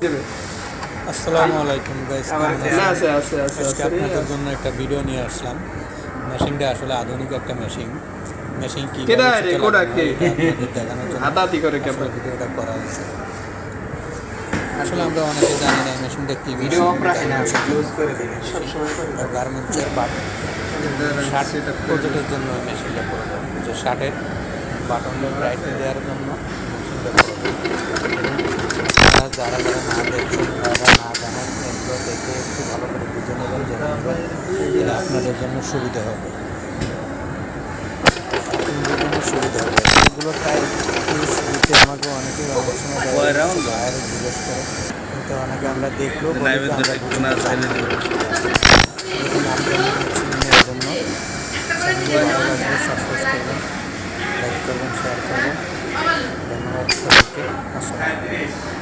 আসসালামু আলাইকুম গাইস, আজকে আপনাদের জন্য একটা ভিডিও নিয়ে আসলাম। মেশিনটা আসলে আধুনিক একটা মেশিন কি দেখানোর জন্য ভিডিওটা করা হয়েছে। আসলে আমরা অনেকে জানি না মেশিনটা কি গার্মেন্টসের শার্ট প্রজেক্টের জন্য মেশিনটা প্রয়োজন, যে শার্টের বাটনের ব্রাইটনেস দেওয়ার জন্য মেশিনটা প্রয়োজন। যারা যারা না দেখছেন, যারা না জানেন, এগুলো দেখে একটু ভালো করে বুঝে নেবেন, যেটা আপনাদের জন্য সুবিধা হবে। এগুলো প্রায় দিতে আমাকে অনেকেই অনেক সময় বাইরে জিজ্ঞেস করে, কিন্তু অনেকে আমরা দেখলেও জন্য সাবস্ক্রাইব করবেন, লাইক করবেন, শেয়ার করবেন। ধন্যবাদ সবাইকে। আসসালামু আলাইকুম।